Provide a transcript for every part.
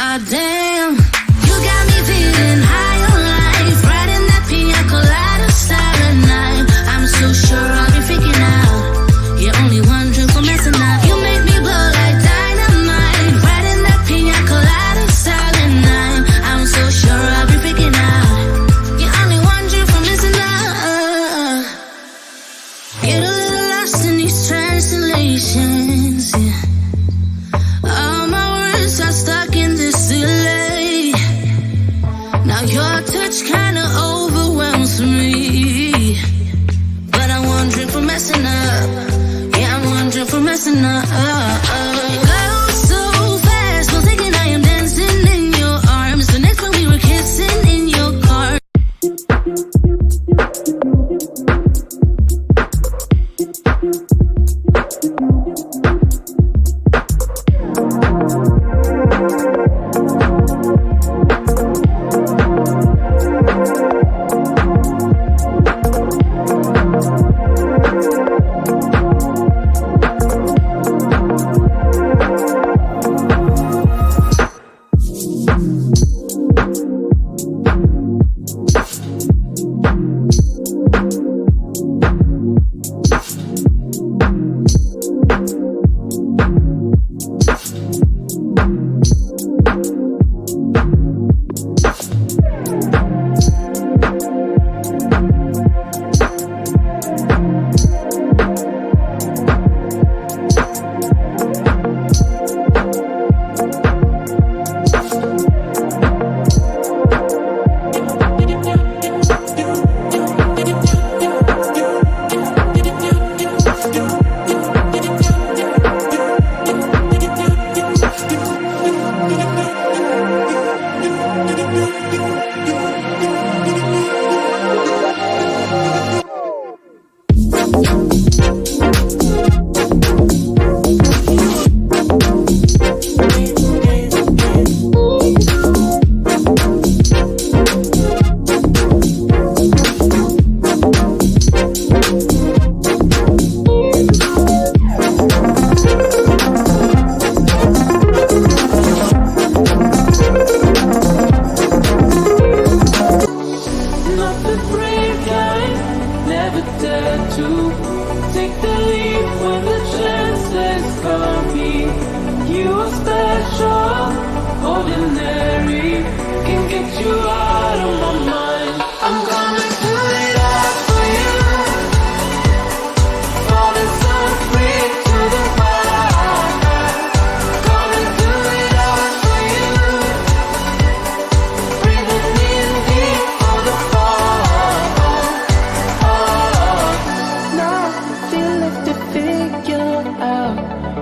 Ah, damn. You got me feeling high on life, riding that pina colada silent night. I'm so sure I'll be freaking out. You're only one drink for messing up. You make me blow like dynamite, riding that pina colada silent night. I'm so sure I'll be freaking out. You're only one drink for messing up. Get a little lost in these translations, yeah. All my words are stuck in this delay. Now your touch kinda overwhelms me, but I'm one drink for messing up. Yeah, I'm one drink for messing up. You go so fast, well thinking I am dancing in your arms. The next time we were kissing in your car.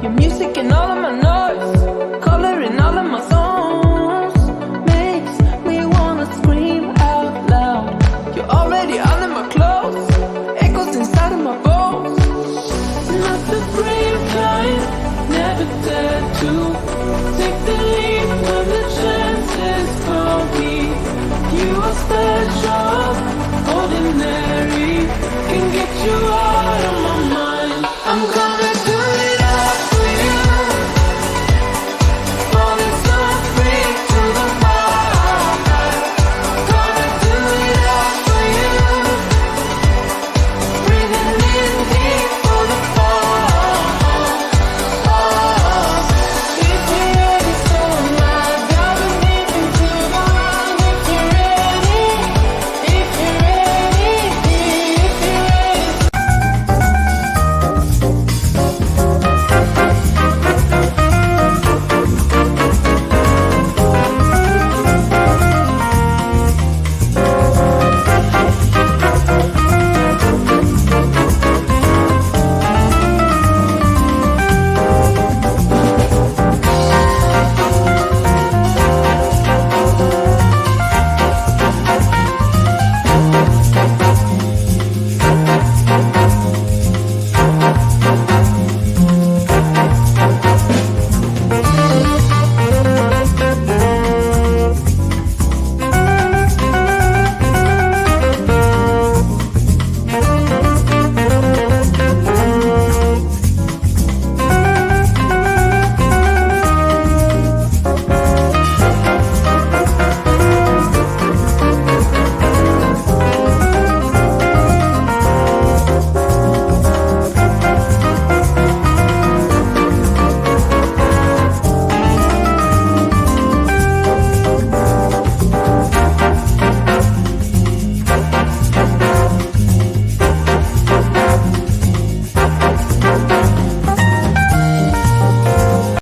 Your music and all of my notes, color in all of my songs, makes me wanna scream out loud. You're already under my clothes, echoes inside of my bones. Not the brave kind, never dare to take the leap when the chances call me. You are special, ordinary, can get you out.